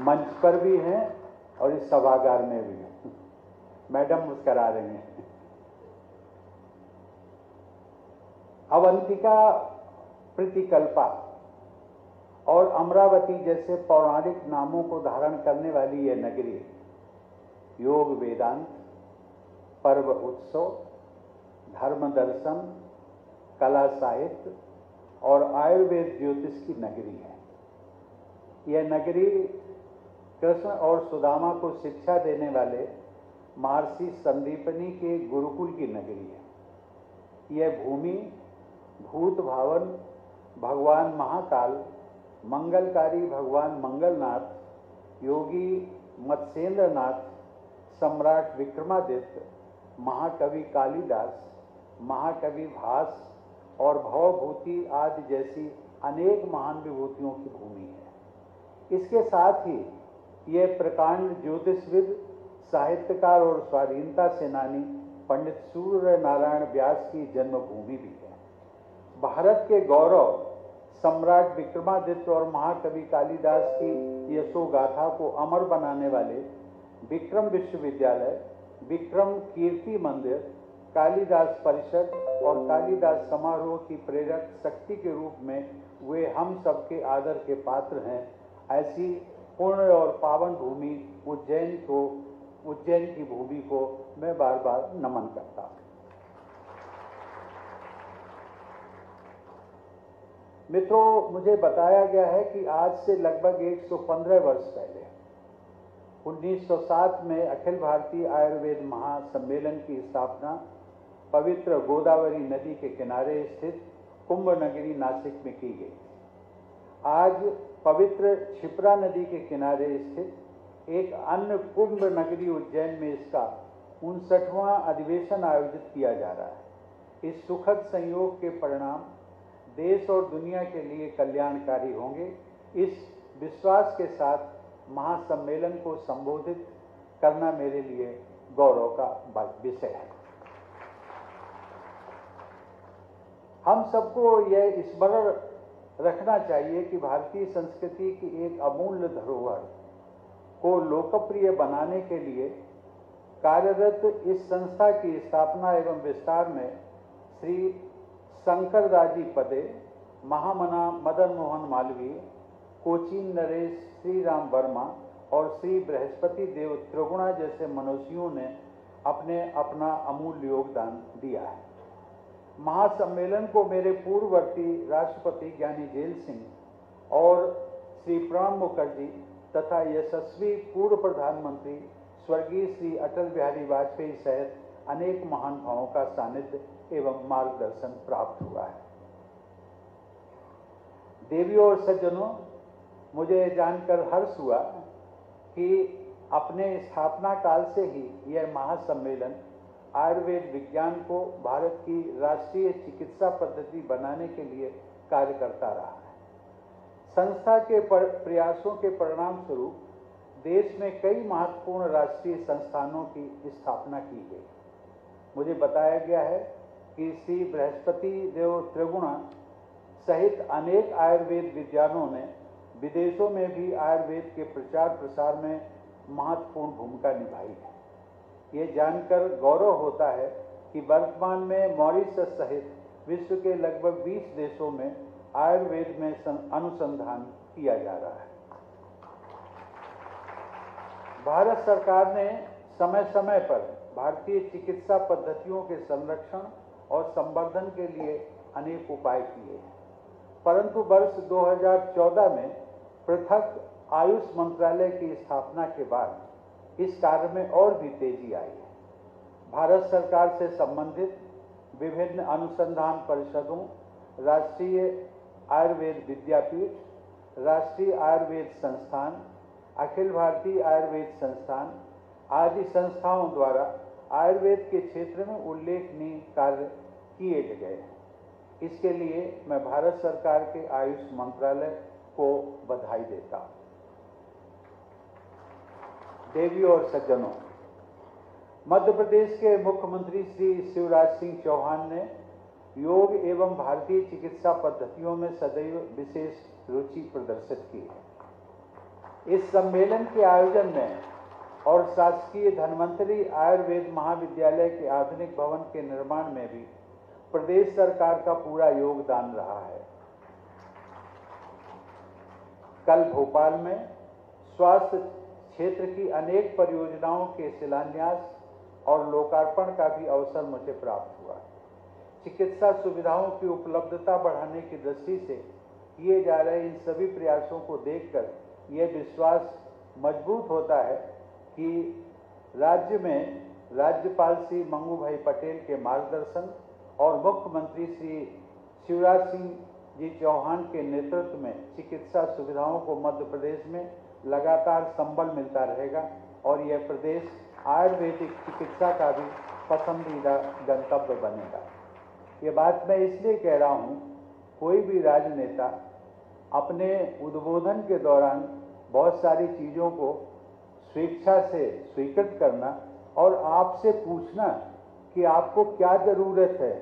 मंच पर भी हैं और इस सभागार में भी हैं। मैडम मुस्करा रहे हैं। अवंतिका, प्रतिकल्पा और अमरावती जैसे पौराणिक नामों को धारण करने वाली यह नगरी योग, वेदांत, पर्व, उत्सव, धर्म, दर्शन, कला, साहित्य और आयुर्वेद ज्योतिष की नगरी है। यह नगरी कृष्ण और सुदामा को शिक्षा देने वाले महर्षि संदीपनी के गुरुकुल की नगरी है। यह भूमि भूत भावन भगवान महाकाल, मंगलकारी भगवान मंगलनाथ, योगी मत्स्येंद्रनाथ, सम्राट विक्रमादित्य, महाकवि कालिदास, महाकवि भास और भवभूति आदि जैसी अनेक महान विभूतियों की भूमि है। इसके साथ ही यह प्रकांड ज्योतिषविद, साहित्यकार और स्वाधीनता सेनानी पंडित सूर्य नारायण व्यास की जन्मभूमि भी है। भारत के गौरव सम्राट विक्रमादित्य और महाकवि कालिदास की यशोगाथा को अमर बनाने वाले विक्रम विश्वविद्यालय, विक्रम कीर्ति मंदिर, कालिदास परिषद और कालिदास समारोह की प्रेरक शक्ति के रूप में वे हम सबके आदर के पात्र हैं। ऐसी पूर्ण और पावन भूमि उज्जैन की भूमि को मैं बार बार नमन करता हूं। मित्रों, मुझे बताया गया है कि आज से लगभग 115 वर्ष पहले 1907 में अखिल भारतीय आयुर्वेद महासम्मेलन की स्थापना पवित्र गोदावरी नदी के किनारे स्थित कुंभ नगरी नासिक में की गई। आज पवित्र क्षिप्रा नदी के किनारे स्थित एक अन्य कुंभ नगरी उज्जैन में इसका 59वां अधिवेशन आयोजित किया जा रहा है। इस सुखद संयोग के परिणाम देश और दुनिया के लिए कल्याणकारी होंगे। इस विश्वास के साथ महासम्मेलन को संबोधित करना मेरे लिए गौरव का विषय है। हम सबको यह स्मरण रखना चाहिए कि भारतीय संस्कृति की एक अमूल्य धरोहर को लोकप्रिय बनाने के लिए कार्यरत इस संस्था की स्थापना एवं विस्तार में श्री शंकरदाजी पदे, महामना मदन मोहन मालवीय, कोचीन नरेश श्री राम वर्मा और श्री बृहस्पति देव त्रिगुणा जैसे मनुष्यों ने अपना अमूल्य योगदान दिया है। महासम्मेलन को मेरे पूर्ववर्ती राष्ट्रपति ज्ञानी जेल सिंह और श्री प्रणब मुखर्जी तथा यशस्वी पूर्व प्रधानमंत्री स्वर्गीय श्री अटल बिहारी वाजपेयी सहित अनेक महानुभावों का सानिध्य एवं मार्गदर्शन प्राप्त हुआ है। देवियों और सज्जनों, मुझे जानकर हर्ष हुआ कि अपने स्थापना काल से ही यह महासम्मेलन आयुर्वेद विज्ञान को भारत की राष्ट्रीय चिकित्सा पद्धति बनाने के लिए कार्य करता रहा है। संस्था के प्रयासों के परिणाम स्वरूप देश में कई महत्वपूर्ण राष्ट्रीय संस्थानों की स्थापना की गई। मुझे बताया गया है कि श्री बृहस्पति देव त्रिगुणा सहित अनेक आयुर्वेद विद्वानों ने विदेशों में भी आयुर्वेद के प्रचार प्रसार में महत्वपूर्ण भूमिका निभाई है। ये जानकर गौरव होता है कि वर्तमान में मॉरिशस सहित विश्व के लगभग 20 देशों में आयुर्वेद में अनुसंधान किया जा रहा है। भारत सरकार ने समय समय पर भारतीय चिकित्सा पद्धतियों के संरक्षण और संवर्धन के लिए अनेक उपाय किए हैं, परंतु वर्ष 2014 में पृथक आयुष मंत्रालय की स्थापना के बाद इस कार्य में और भी तेजी आई है। भारत सरकार से संबंधित विभिन्न अनुसंधान परिषदों, राष्ट्रीय आयुर्वेद विद्यापीठ, राष्ट्रीय आयुर्वेद संस्थान, अखिल भारतीय आयुर्वेद संस्थान, आदि संस्थाओं द्वारा आयुर्वेद के क्षेत्र में उल्लेखनीय कार्य किए गए हैं। इसके लिए मैं भारत सरकार के आयुष मंत्रालय को बधाई देता हूं। देवियों और सज्जनों, मध्य प्रदेश के मुख्यमंत्री श्री शिवराज सिंह चौहान ने योग एवं भारतीय चिकित्सा पद्धतियों में सदैव विशेष रुचि प्रदर्शित की है। इस सम्मेलन के आयोजन में और शासकीय धन्वंतरी आयुर्वेद महाविद्यालय के आधुनिक भवन के निर्माण में भी प्रदेश सरकार का पूरा योगदान रहा है। कल भोपाल में स्वास्थ्य क्षेत्र की अनेक परियोजनाओं के शिलान्यास और लोकार्पण का भी अवसर मुझे प्राप्त हुआ। चिकित्सा सुविधाओं की उपलब्धता बढ़ाने की दृष्टि से किए जा रहे इन सभी प्रयासों को देखकर यह विश्वास मजबूत होता है कि राज्य में राज्यपाल श्री मंगू भाई पटेल के मार्गदर्शन और मुख्यमंत्री श्री शिवराज सिंह जी चौहान के नेतृत्व में चिकित्सा सुविधाओं को मध्य प्रदेश में लगातार संबल मिलता रहेगा और यह प्रदेश आयुर्वेदिक चिकित्सा का भी पसंदीदा गंतव्य बनेगा। ये बात मैं इसलिए कह रहा हूँ, कोई भी राजनेता अपने उद्बोधन के दौरान बहुत सारी चीज़ों को स्वेच्छा से स्वीकृत करना और आपसे पूछना कि आपको क्या ज़रूरत है।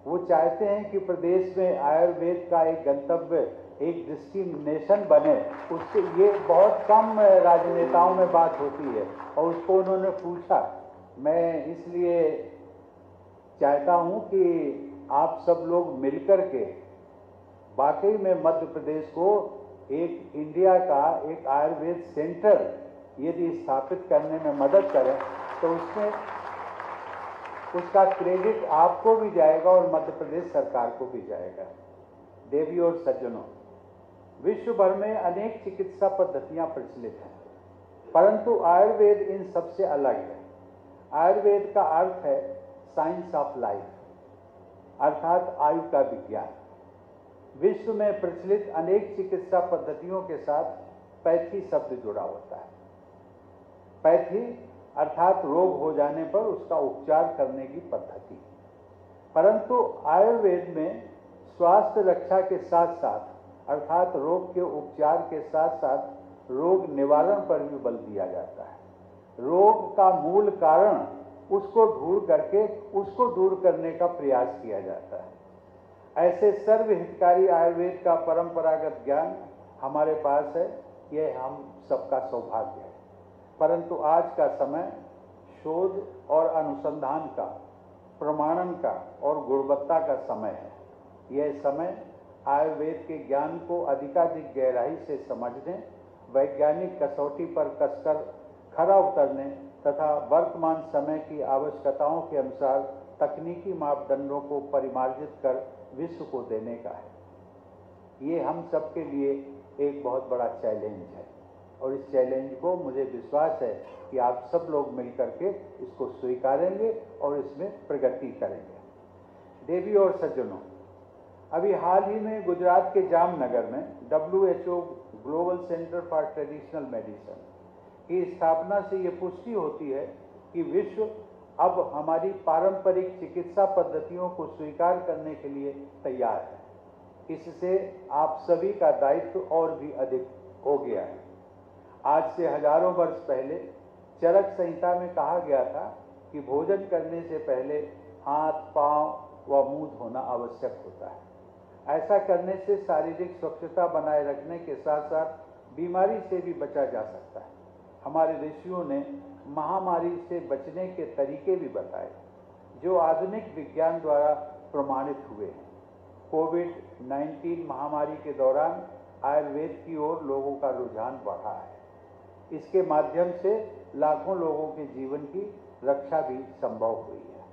वो चाहते हैं कि प्रदेश में आयुर्वेद का एक गंतव्य, एक डेस्टिनेशन बने। उससे ये बहुत कम राजनेताओं में बात होती है और उसको उन्होंने पूछा। मैं इसलिए चाहता हूँ कि आप सब लोग मिलकर के वाकई में मध्य प्रदेश को एक इंडिया का एक आयुर्वेद सेंटर यदि स्थापित करने में मदद करें तो उसमें उसका क्रेडिट आपको भी जाएगा और मध्य प्रदेश सरकार को भी जाएगा। देवियों और सज्जनों, विश्व भर में अनेक चिकित्सा पद्धतियां प्रचलित हैं, परंतु आयुर्वेद इन सबसे अलग है। आयुर्वेद का अर्थ है साइंस ऑफ लाइफ, अर्थात आयु का विज्ञान। विश्व में प्रचलित अनेक चिकित्सा पद्धतियों के साथ पैथी शब्द जुड़ा होता है। पैथी अर्थात रोग हो जाने पर उसका उपचार करने की पद्धति, परंतु आयुर्वेद में स्वास्थ्य रक्षा के साथ साथ अर्थात रोग के उपचार के साथ साथ रोग निवारण पर भी बल दिया जाता है। रोग का मूल कारण उसको ढूंढ करके उसको दूर करने का प्रयास किया जाता है। ऐसे सर्वहितकारी आयुर्वेद का परंपरागत ज्ञान हमारे पास है, यह हम सबका सौभाग्य है। परंतु आज का समय शोध और अनुसंधान का, प्रमाणन का और गुणवत्ता का समय है। यह समय आयुर्वेद के ज्ञान को अधिकाधिक गहराई से समझने, वैज्ञानिक कसौटी पर कसकर खरा उतरने तथा वर्तमान समय की आवश्यकताओं के अनुसार तकनीकी मापदंडों को परिमार्जित कर विश्व को देने का है। ये हम सबके लिए एक बहुत बड़ा चैलेंज है और इस चैलेंज को मुझे विश्वास है कि आप सब लोग मिलकर के इसको स्वीकारेंगे और इसमें प्रगति करेंगे। देवियों और सज्जनों, अभी हाल ही में गुजरात के जामनगर में WHO global centre for traditional medicine की स्थापना से ये पुष्टि होती है कि विश्व अब हमारी पारंपरिक चिकित्सा पद्धतियों को स्वीकार करने के लिए तैयार है। इससे आप सभी का दायित्व और भी अधिक हो गया है। आज से हजारों वर्ष पहले चरक संहिता में कहा गया था कि भोजन करने से पहले हाथ, पांव व मुंह धोना आवश्यक होता है। ऐसा करने से शारीरिक स्वच्छता बनाए रखने के साथ साथ बीमारी से भी बचा जा सकता है। हमारे ऋषियों ने महामारी से बचने के तरीके भी बताए जो आधुनिक विज्ञान द्वारा प्रमाणित हुए हैं। कोविड-19 महामारी के दौरान आयुर्वेद की ओर लोगों का रुझान बढ़ा है। इसके माध्यम से लाखों लोगों के जीवन की रक्षा भी संभव हुई है।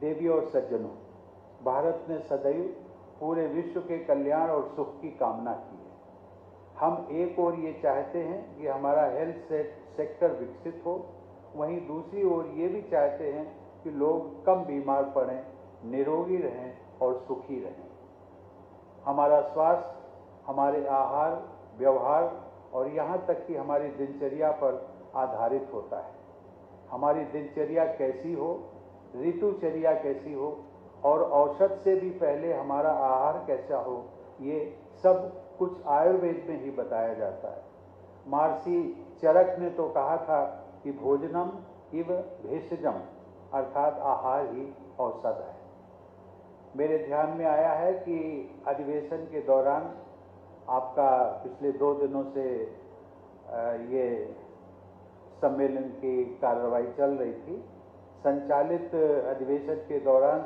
देवियों और सज्जनों, भारत ने सदैव पूरे विश्व के कल्याण और सुख की कामना की है। हम एक ओर ये चाहते हैं कि हमारा हेल्थ सेक्टर विकसित हो, वहीं दूसरी ओर ये भी चाहते हैं कि लोग कम बीमार पड़ें, निरोगी रहें और सुखी रहें। हमारा स्वास्थ्य हमारे आहार, व्यवहार और यहाँ तक कि हमारी दिनचर्या पर आधारित होता है। हमारी दिनचर्या कैसी हो, ऋतुचर्या कैसी हो और औषध से भी पहले हमारा आहार कैसा हो, ये सब कुछ आयुर्वेद में ही बताया जाता है। महर्षि चरक ने तो कहा था कि भोजनम इव भेषजम, अर्थात आहार ही औषध है। मेरे ध्यान में आया है कि अधिवेशन के दौरान आपका पिछले 2 दिनों से ये सम्मेलन की कार्रवाई चल रही थी। संचालित अधिवेशन के दौरान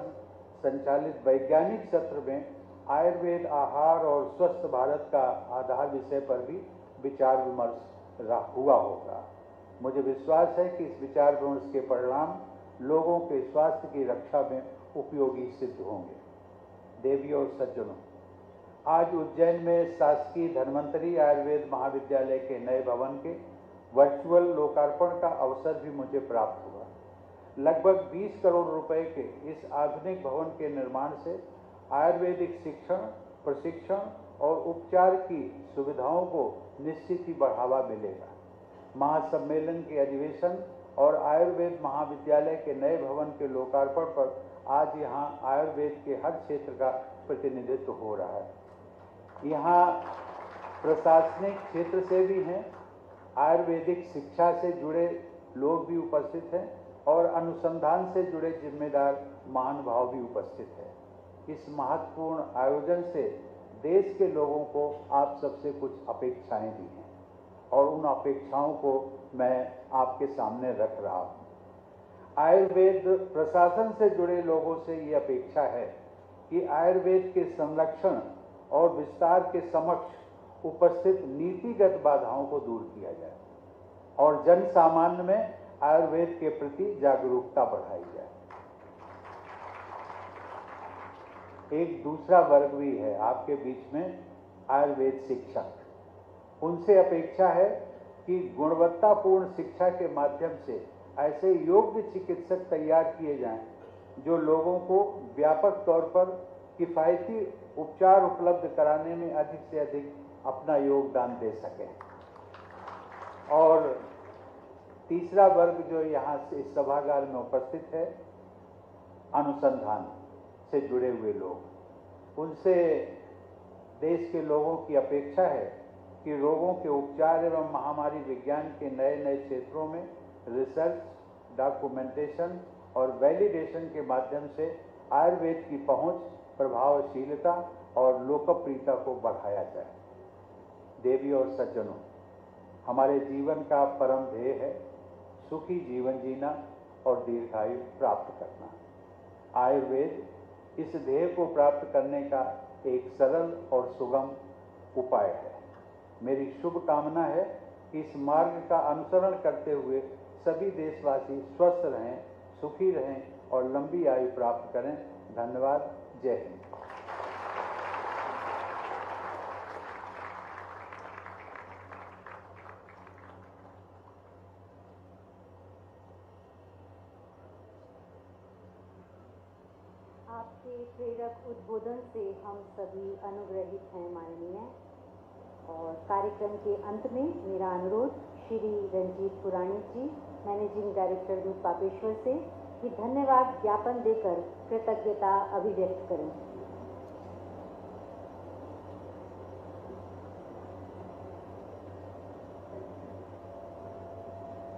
संचालित वैज्ञानिक सत्र में आयुर्वेद, आहार और स्वस्थ भारत का आधार विषय पर भी विचार विमर्श हुआ होगा। मुझे विश्वास है कि इस विचार विमर्श के परिणाम लोगों के स्वास्थ्य की रक्षा में उपयोगी सिद्ध होंगे। देवियों और सज्जनों, आज उज्जैन में शासकीय धन्वंतरी आयुर्वेद महाविद्यालय के नए भवन के वर्चुअल लोकार्पण का अवसर भी मुझे प्राप्त हुआ। लगभग 20 करोड़ रुपए के इस आधुनिक भवन के निर्माण से आयुर्वेदिक शिक्षण, प्रशिक्षण और उपचार की सुविधाओं को निश्चित ही बढ़ावा मिलेगा। महासम्मेलन के अधिवेशन और आयुर्वेद महाविद्यालय के नए भवन के लोकार्पण पर आज यहाँ आयुर्वेद के हर क्षेत्र का प्रतिनिधित्व हो रहा है। यहाँ प्रशासनिक क्षेत्र से भी हैं, आयुर्वेदिक शिक्षा से जुड़े लोग भी उपस्थित हैं और अनुसंधान से जुड़े जिम्मेदार महानुभाव भी उपस्थित हैं। इस महत्वपूर्ण आयोजन से देश के लोगों को आप सबसे कुछ अपेक्षाएं भी हैं और उन अपेक्षाओं को मैं आपके सामने रख रहा हूं। आयुर्वेद प्रशासन से जुड़े लोगों से ये अपेक्षा है कि आयुर्वेद के संरक्षण और विस्तार के समक्ष उपस्थित नीतिगत बाधाओं को दूर किया जाए और जन सामान्य में आयुर्वेद के प्रति जागरूकता बढ़ाई जाए। एक दूसरा वर्ग भी है आपके बीच में, आयुर्वेद शिक्षक। उनसे अपेक्षा है कि गुणवत्तापूर्ण शिक्षा के माध्यम से ऐसे योग्य चिकित्सक तैयार किए जाएं जो लोगों को व्यापक तौर पर किफायती उपचार उपलब्ध कराने में अधिक से अधिक अपना योगदान दे सकें। और तीसरा वर्ग जो यहाँ से इस सभागार में उपस्थित है, अनुसंधान से जुड़े हुए लोग। उनसे देश के लोगों की अपेक्षा है कि रोगों के उपचार एवं महामारी विज्ञान के नए नए क्षेत्रों में रिसर्च, डॉक्यूमेंटेशन और वैलिडेशन के माध्यम से आयुर्वेद की पहुंच, प्रभावशीलता और लोकप्रियता को बढ़ाया जाए। देवी और सज्जनों, हमारे जीवन का परम ध्येय है सुखी जीवन जीना और दीर्घायु प्राप्त करना। आयुर्वेद इस ध्येय को प्राप्त करने का एक सरल और सुगम उपाय है। मेरी शुभकामना है कि इस मार्ग का अनुसरण करते हुए सभी देशवासी स्वस्थ रहें, सुखी रहें और लंबी आयु प्राप्त करें। धन्यवाद। जय हिंद। आपके प्रेरक उद्बोधन से हम सभी अनुग्रहित हैं माननीय। और कार्यक्रम के अंत में मेरा अनुरोध श्री रंजीत पुराणिक जी, मैनेजिंग डायरेक्टर दूध पापेश्वर से, कि धन्यवाद ज्ञापन देकर कृतज्ञता अभिव्यक्त करें।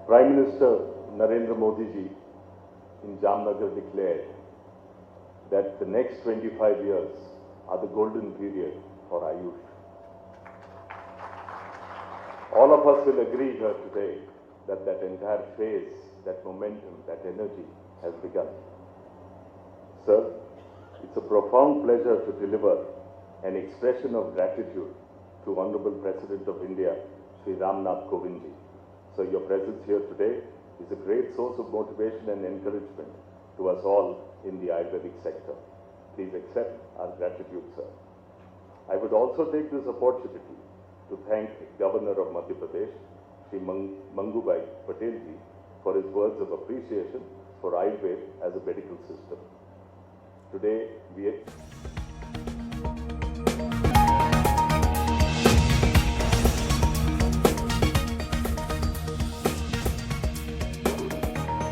Prime Minister Narendra Modi ji in Jamnagar declared that the next 25 years are the golden period for Ayush. All of us will agree here today that that entire phase, that momentum, that energy has begun. Sir, it's a profound pleasure to deliver an expression of gratitude to Honorable President of India, Shri Ramnath Kovind ji. So your presence here today is a great source of motivation and encouragement to us all in the Ayurvedic sector. Please accept our gratitude, sir. I would also take this opportunity to thank Governor of Madhya Pradesh, Shri Mangubai Patel ji, for his words of appreciation for Ayurveda as a medical system. Today, we